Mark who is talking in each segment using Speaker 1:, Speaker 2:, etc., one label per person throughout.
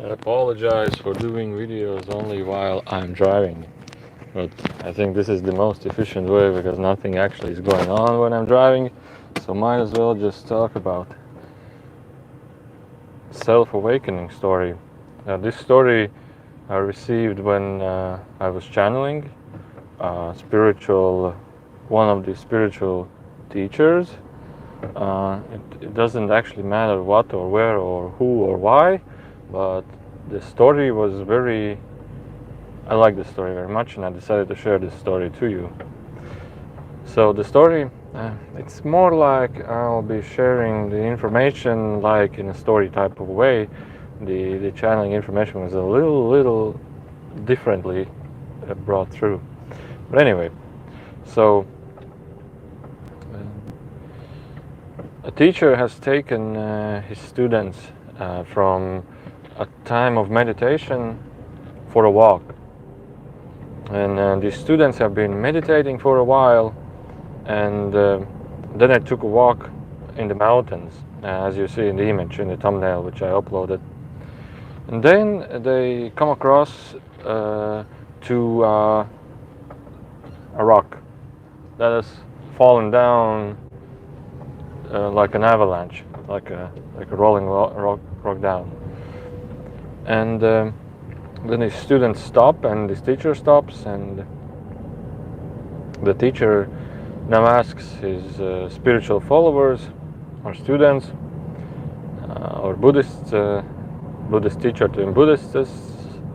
Speaker 1: I apologize for doing videos only while I'm driving, but I think this is the most efficient way because nothing actually is going on when I'm driving, so might as well just talk about self-awakening story. This story I received when I was channeling spiritual, one of the spiritual teachers. It doesn't actually matter what or where or who or why, but the story was very, I like the story very much, and I decided to share this story to you. So the story, it's more like I'll be sharing the information like in a story type of way. The channeling information was a little differently brought through. But anyway, so a teacher has taken his students from a time of meditation for a walk. And the students have been meditating for a while, and then I took a walk in the mountains, as you see in the image in the thumbnail which I uploaded. And then they come across to a rock that has fallen down like an avalanche, like a rolling rock down. And then the students stop and the teacher stops, and the teacher now asks his spiritual followers or students or Buddhists, Buddhist teacher to Buddhists,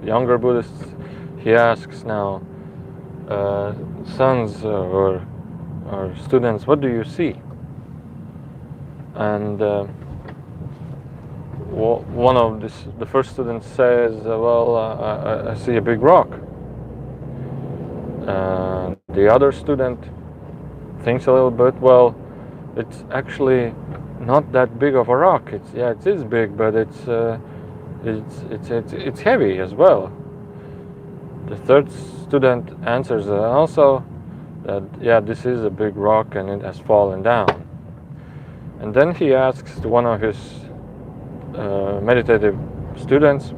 Speaker 1: younger Buddhists, he asks now, sons or students, what do you see? And one of the first students says, well, I see a big rock. The other student thinks a little bit, well, it's actually not that big of a rock. It is big, but it's heavy as well. The third student answers also that, yeah, this is a big rock and it has fallen down. And then he asks one of his meditative students,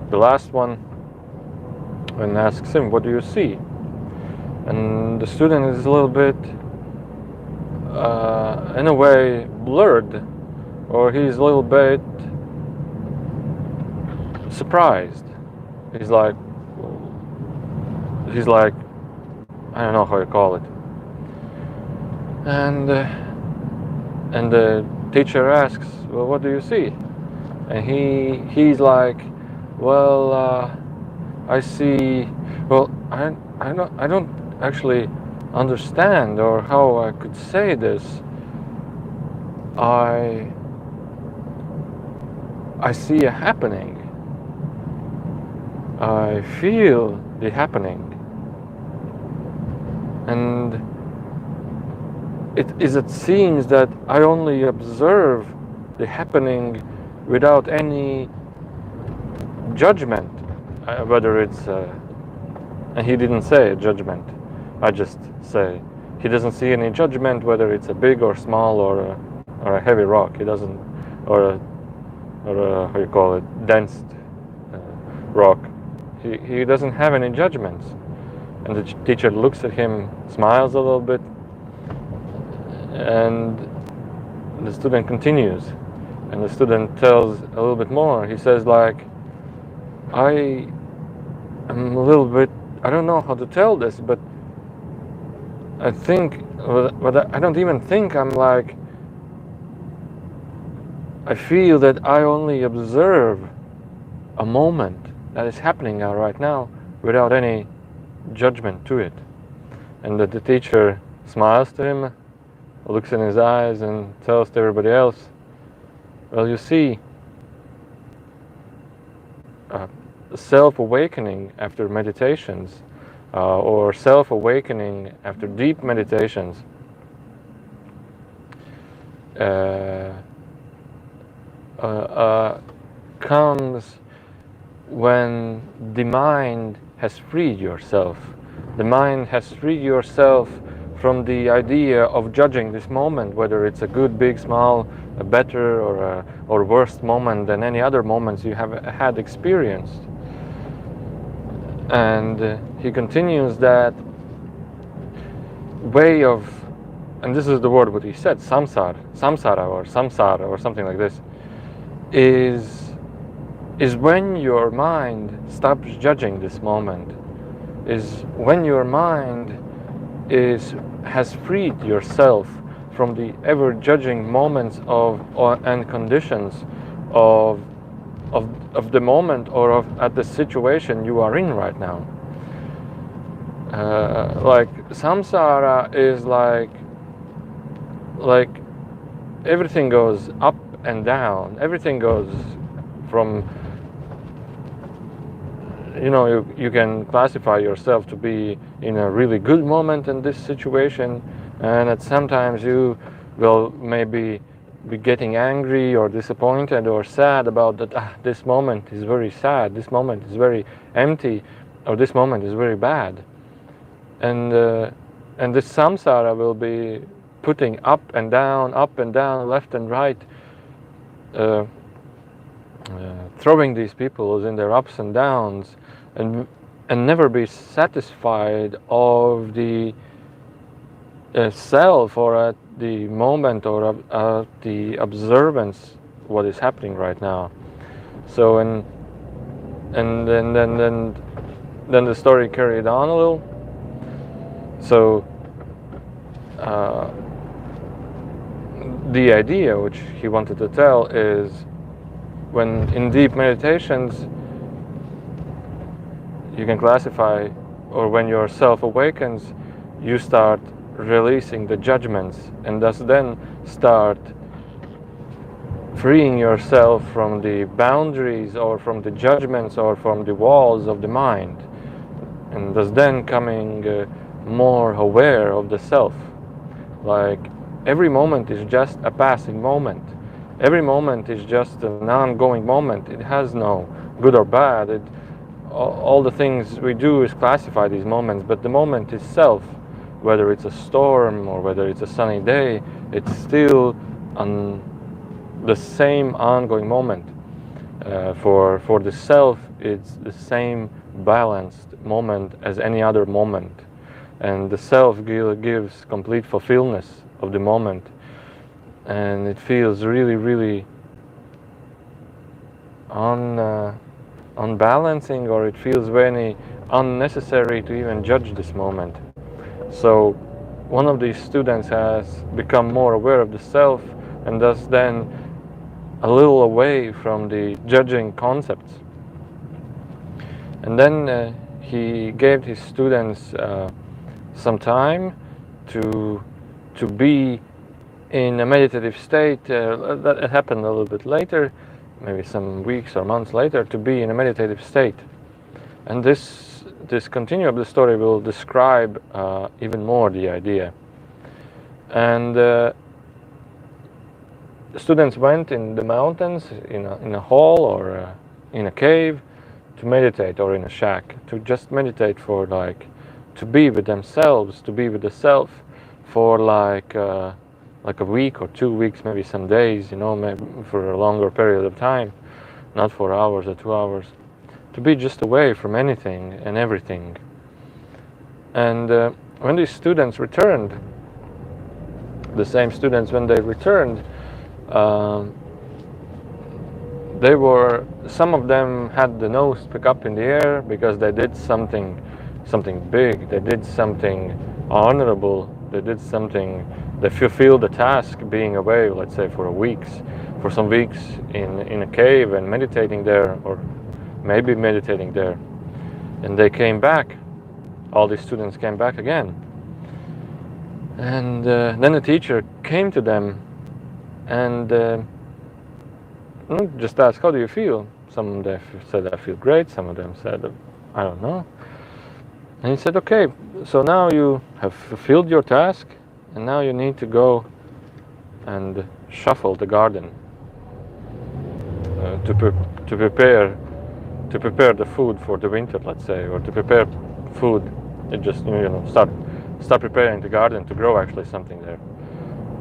Speaker 1: the last one, and asks him, what do you see? And the student is a little bit, in a way, blurred, or he's a little bit surprised. He's like, I don't know how you call it. And the teacher asks, well, what do you see? And he's like, well, I see, well, I don't actually understand or how I could say this. I see a happening. I feel the happening. And it seems that I only observe the happening without any judgment, whether it's, and he didn't say judgment, I just say, he doesn't see any judgment whether it's a big or small or a heavy rock. He doesn't, or a how you call it, dense rock. He doesn't have any judgments. And the teacher looks at him, smiles a little bit, and the student continues. And the student tells a little bit more. He says, like, I am a little bit, I don't know how to tell this, but I think, but I don't even think I'm like, I feel that I only observe a moment that is happening right now without any judgment to it. And that the teacher smiles to him, looks in his eyes, and tells to everybody else, well, you see, self-awakening after meditations, or self-awakening after deep meditations, comes when the mind has freed yourself. The mind has freed yourself from the idea of judging this moment, whether it's a good, big, small, a better or worst moment than any other moments you have had experienced. And he continues that way of, and this is the word what he said, samsara or something like this, is when your mind stops judging this moment, is when your mind has freed yourself from the ever judging moments and conditions of the moment or at the situation you are in right now. Like samsara is like everything goes up and down. Everything goes from, you can classify yourself to be in a really good moment in this situation, and at sometimes you will maybe be getting angry or disappointed or sad about that. This moment is very sad, this moment is very empty, or this moment is very bad. And this samsara will be putting up and down, left and right, throwing these people in their ups and downs, and never be satisfied of the self or at the moment or at the observance what is happening right now. So and then the story carried on a little. So the idea which he wanted to tell is, when in deep meditations you can classify, or when your self awakens, you start releasing the judgments, and thus then start freeing yourself from the boundaries or from the judgments or from the walls of the mind, and thus then coming more aware of the self. Like every moment is just a passing moment. Every moment is just an ongoing moment. It has no good or bad. All the things we do is classify these moments, but the moment itself, whether it's a storm or whether it's a sunny day, it's still the same ongoing moment. For the self, it's the same balanced moment as any other moment. And the self gives complete fulfillment of the moment. And it feels really, really unbalancing, or it feels very unnecessary to even judge this moment. So one of these students has become more aware of the self, and thus then a little away from the judging concepts. And then he gave his students some time to be in a meditative state. That happened a little bit later, maybe some weeks or months later, to be in a meditative state. And this continue of the story will describe even more the idea. And the students went in the mountains, in a hall or in a cave, to meditate, or in a shack, to just meditate for to be with themselves, to be with the self for like a week or 2 weeks, maybe some days, maybe for a longer period of time, not for hours or 2 hours, to be just away from anything and everything. And when these students returned, the same students, when they returned, some of them had the nose pick up in the air because they did something big, they did something honorable, they did something, they fulfilled the task being away, let's say for some weeks in a cave and meditating there, or maybe meditating there. And they came back, all these students came back again. And then the teacher came to them and just asked, how do you feel? Some of them said, I feel great. Some of them said, I don't know. And he said, okay, so now you have fulfilled your task, and now you need to go and shuffle the garden to prepare the food for the winter, let's say, or to prepare food. It just start preparing the garden to grow actually something there.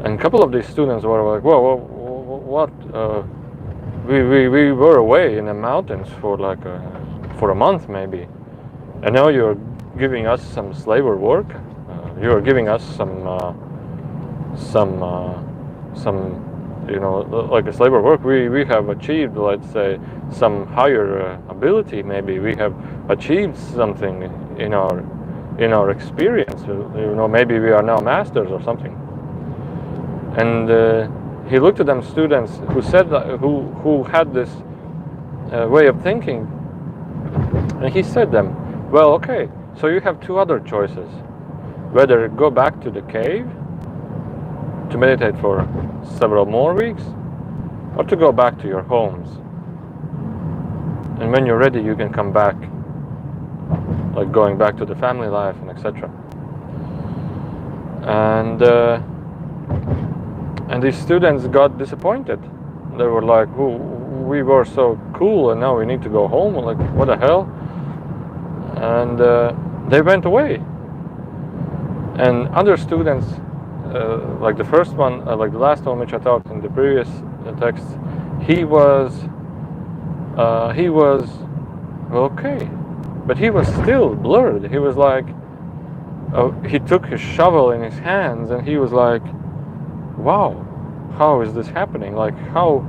Speaker 1: And a couple of these students were like, whoa, what? We were away in the mountains for like for a month maybe, and now you're giving us some slaver work. You're giving us some like a slaver work. We have achieved, let's say, some higher ability. Maybe we have achieved something in our experience. Maybe we are now masters or something. And he looked at them students who said who had this way of thinking, and he said them, well, okay, so you have two other choices: whether go back to the cave to meditate for several more weeks, or to go back to your homes. And when you're ready, you can come back, like going back to the family life and etc. And these students got disappointed. They were like, oh, we were so cool and now we need to go home. Like, what the hell? And they went away. And other students, like the first one, like the last one which I talked in the previous text, he was okay, but he was still blurred. He was like, he took his shovel in his hands and he was like, wow, how is this happening? Like, how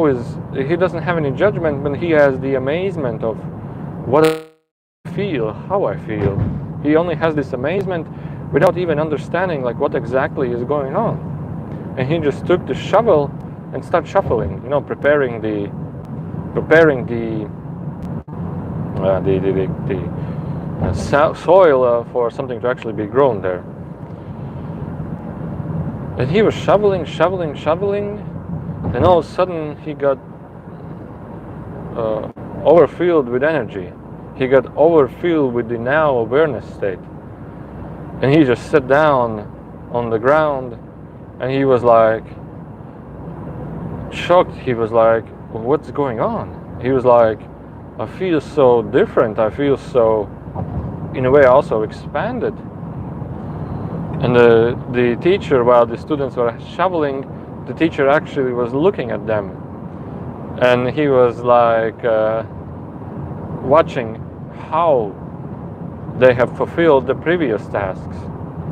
Speaker 1: is, he doesn't have any judgment, but he has the amazement of what I feel, how I feel. He only has this amazement without even understanding like what exactly is going on. And he just took the shovel and started shuffling, preparing the soil for something to actually be grown there. And he was shoveling, and all of a sudden he got overfilled with energy. He got overfilled with the now awareness state. And he just sat down on the ground and he was like shocked. He was like, what's going on? He was like, I feel so different. I feel so, in a way, also expanded. And the teacher, while the students were shoveling, the teacher actually was looking at them. And he was like watching how they have fulfilled the previous tasks.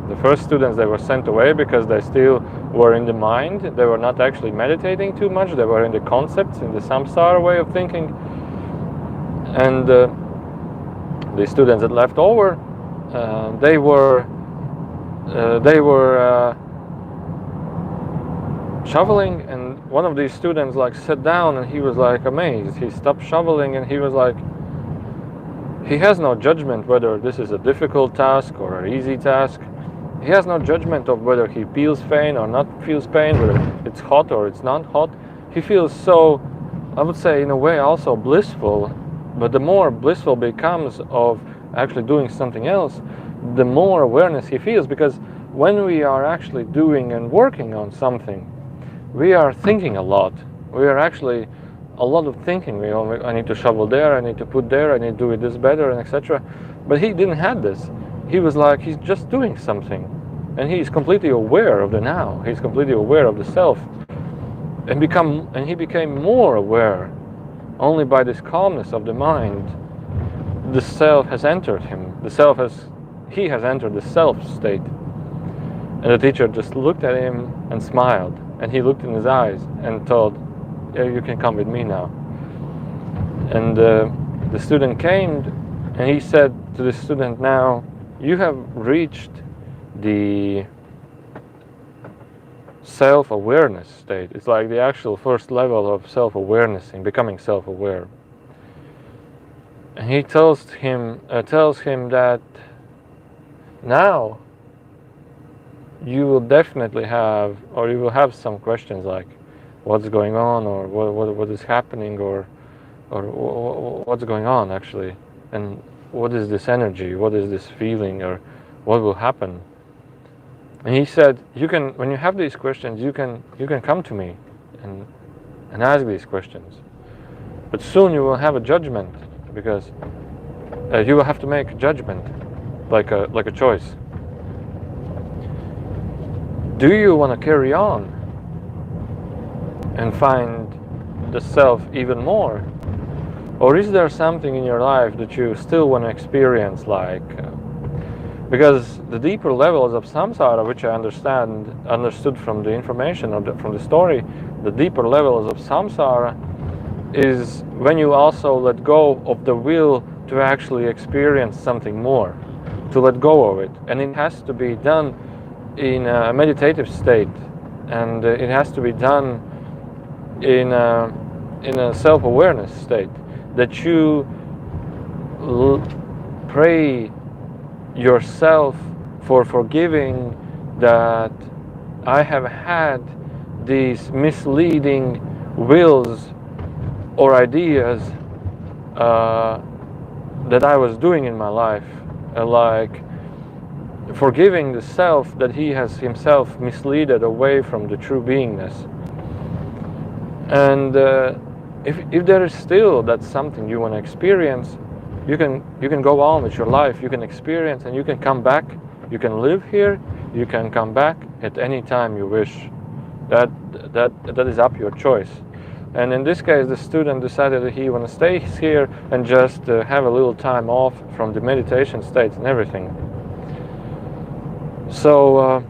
Speaker 1: The first students, they were sent away because they still were in the mind. They were not actually meditating too much. They were in the concepts, in the samsara way of thinking. And the students that left over, they were shoveling, and one of these students like sat down and he was like amazed. He stopped shoveling and he was like, he has no judgment whether this is a difficult task or an easy task. He has no judgment of whether he feels pain or not feels pain, whether it's hot or it's not hot. He feels so, I would say, in a way also blissful. But the more blissful becomes of actually doing something else, the more awareness he feels. Because when we are actually doing and working on something, we are thinking a lot. We are actually a lot of thinking. I need to shovel there, I need to put there, I need to do it this better, and etc. But he didn't have this. He was like, he's just doing something. And he's completely aware of the now. He's completely aware of the self. And he became more aware. Only by this calmness of the mind, the self has entered him. He has entered the self state. And the teacher just looked at him and smiled. And he looked in his eyes and told, yeah, you can come with me now. And the student came and he said to the student, now you have reached the self-awareness state. It's like the actual first level of self-awareness in becoming self-aware. And he tells him that now you will definitely have, or you will have some questions like, what's going on, or what is happening, or what's going on actually, and what is this energy, what is this feeling, or what will happen. And he said, when you have these questions, you can come to me and ask these questions. But soon you will have a judgment, because you will have to make a judgment, like a choice. do you want to carry on and find the self even more? Or is there something in your life that you still want to experience, because the deeper levels of samsara, which I understood from the information or from the story, the deeper levels of samsara is when you also let go of the will to actually experience something more, to let go of it. And it has to be done in a meditative state, and it has to be done in a self-awareness state, that you pray yourself for forgiving that I have had these misleading wills or ideas that I was doing in my life, like forgiving the self that he has himself misled away from the true beingness. And if there is still that's something you want to experience, you can go on with your life, you can experience, and you can come back, you can live here, you can come back at any time you wish. That is up your choice. And in this case, the student decided that he want to stay here and just have a little time off from the meditation states and everything. So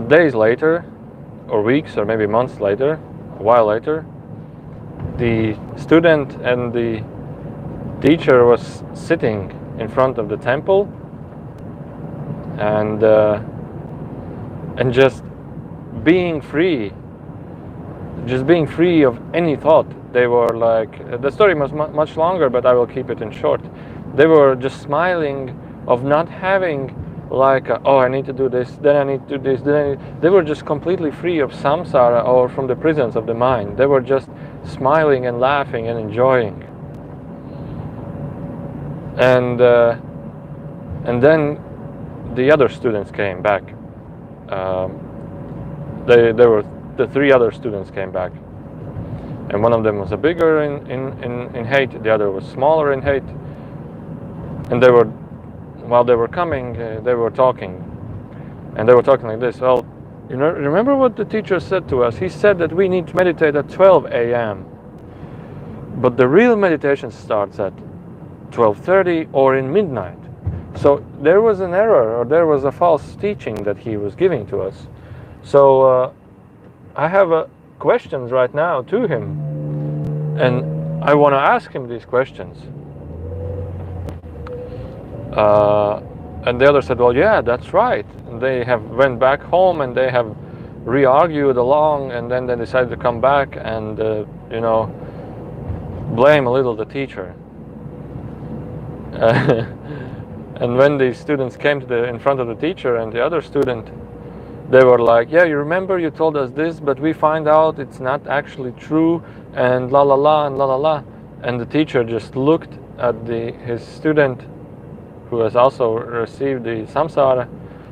Speaker 1: days later, or weeks, or maybe months later, a while later, the student and the teacher was sitting in front of the temple, and just being free, of any thought. They were like, the story was much longer, but I will keep it in short. They were just smiling of not having like, oh, I need to do this, then I need to do this, they were just completely free of samsara or from the prisons of the mind. They were just smiling and laughing and enjoying. And then the other students came back. The three other students came back, and one of them was a bigger in height, the other was smaller in height, and while they were coming, they were talking, and they were talking like this. Well, you know, remember what the teacher said to us? He said that we need to meditate at 12 a.m. but the real meditation starts at 12:30 or in midnight. So there was an error, or there was a false teaching that he was giving to us. So I have questions right now to him, and I want to ask him these questions. And the other said, well, yeah, that's right. And they went back home and they have re-argued along, and then they decided to come back and blame a little the teacher. And when the students came in front of the teacher and the other student, they were like, yeah, you remember you told us this, but we find out it's not actually true, and la la la and la la la. And the teacher just looked at his student, who has also received the samsara,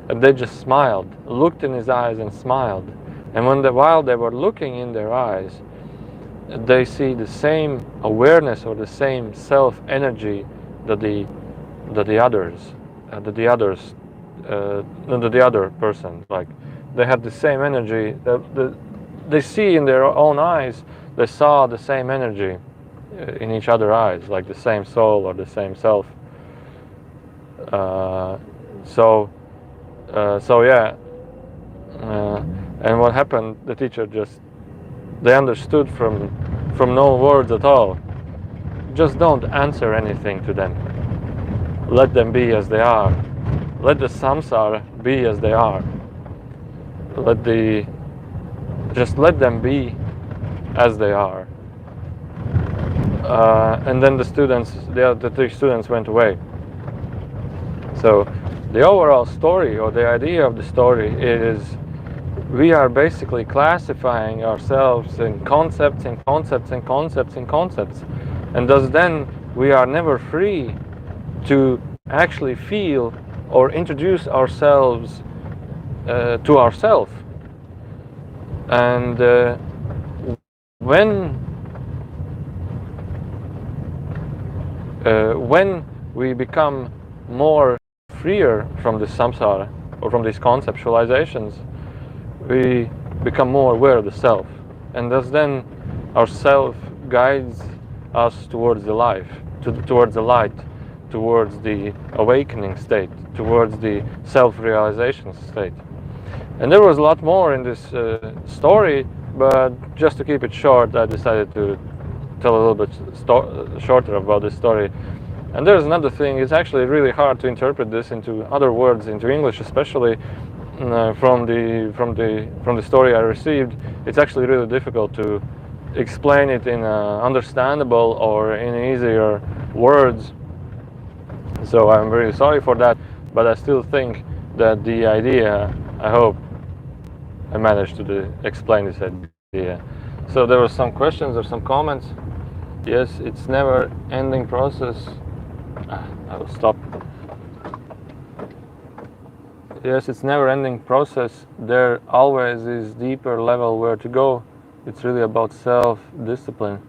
Speaker 1: and they just smiled, looked in his eyes and smiled. And while they were looking in their eyes, they see the same awareness or the same self energy that the other person, like they had the same energy. They see in their own eyes, they saw the same energy in each other's eyes, like the same soul or the same self. So yeah. And what happened? The teacher they understood from no words at all. Just don't answer anything to them. Let them be as they are. Let the samsara be as they are. Just let them be as they are. And then the three students went away. So the overall story, or the idea of the story, is we are basically classifying ourselves in concepts and concepts and concepts and concepts. And thus then we are never free to actually feel or introduce ourselves to ourselves. And when we become more freer from this samsara or from these conceptualizations, we become more aware of the self, and thus then our self guides us towards the life, towards the light, towards the awakening state, towards the self-realization state. And there was a lot more in this story, but just to keep it short, I decided to tell a little bit shorter about this story. And there's another thing, it's actually really hard to interpret this into other words, into English especially. From the story I received, it's actually really difficult to explain it in understandable or in easier words. So I'm really sorry for that, but I still think that the idea, I hope I managed to explain this idea. So there were some questions or some comments. Yes, it's never ending process. I will stop. Yes, it's never ending process. There always is deeper level where to go. It's really about self-discipline.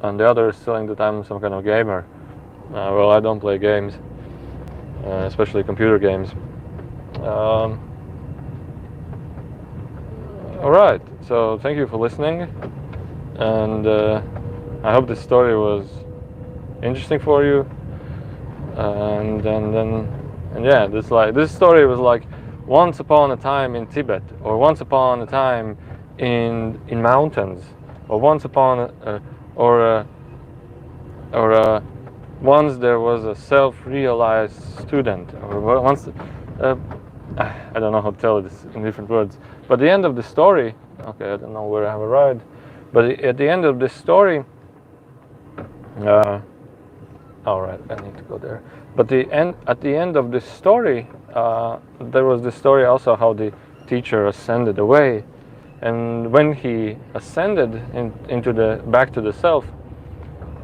Speaker 1: And the other is telling that I'm some kind of gamer. Well, I don't play games, especially computer games. Alright, so thank you for listening, and I hope this story was interesting for you. And yeah, this story was like once upon a time in Tibet, or once upon a time in mountains, or once upon once there was a self-realized student, or once I don't know how to tell this in different words, but the end of the story, okay, I don't know where I have arrived, but at the end of this story, all right, I need to go there. But at the end of this story, there was this story also how the teacher ascended away, and when he ascended back to the self,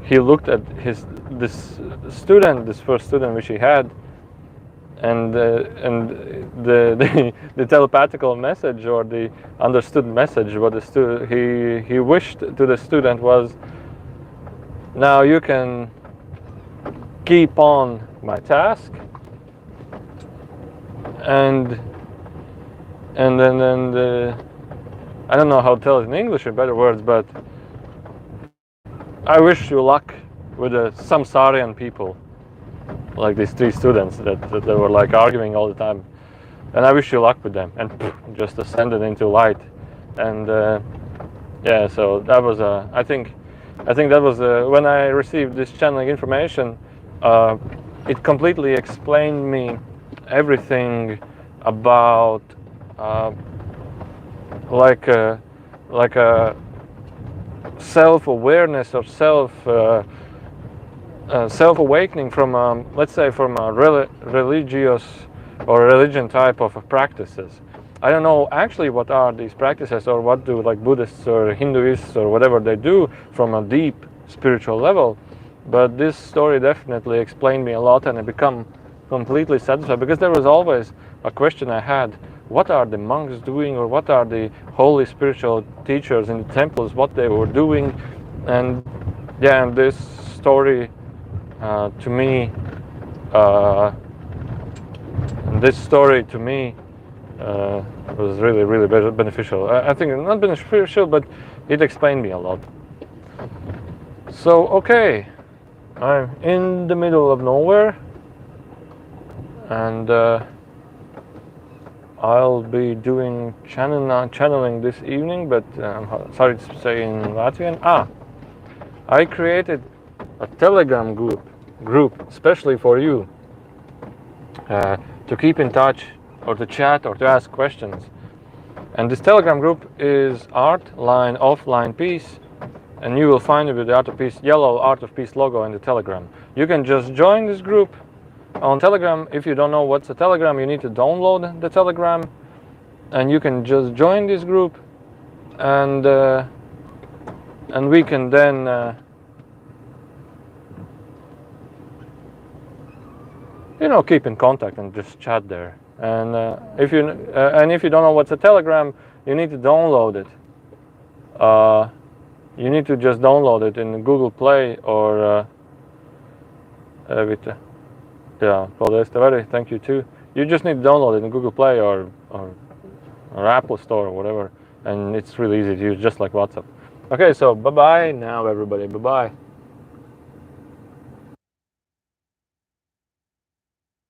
Speaker 1: he looked at this first student which he had, and the telepathical message or the understood message what he wished to the student was, now you can keep on my task, and then I don't know how to tell it in English in better words, but I wish you luck with the samsarian people, like these three students that they were like arguing all the time, and I wish you luck with them, and just ascended into light. And yeah, so that was I think that was when I received this channeling information, it completely explained me everything about like a self-awareness or self-awakening from let's say from a religious or religion type of practices. I don't know actually what are these practices, or what do like Buddhists or Hinduists or whatever they do from a deep spiritual level, but this story definitely explained me a lot, and I become completely satisfied, because there was always a question I had: what are the monks doing, or what are the holy spiritual teachers in the temples, what they were doing? And yeah, and this story to me was really beneficial. I think not beneficial, but it explained me a lot. So okay, I'm in the middle of nowhere, and I'll be doing channeling this evening, but I'm sorry to say in Latvian. I created a Telegram group especially for you to keep in touch, or to chat, or to ask questions. And this Telegram group is Art Line Offline Peace, and you will find it with the Art of Peace, yellow Art of Peace logo in the Telegram. You can just join this group on Telegram. If you don't know what's a Telegram, you need to download the Telegram, and you can just join this group, and we can then keep in contact and just chat there. And if you don't know what's a Telegram, you need to download it. You need to just download it in Google Play or Vita. Jā, paldies tev arī. Thank you too. You just need to download it in Google Play or Apple Store or whatever, and it's really easy to use, just like WhatsApp. Okay, so bye-bye now, everybody. Bye-bye.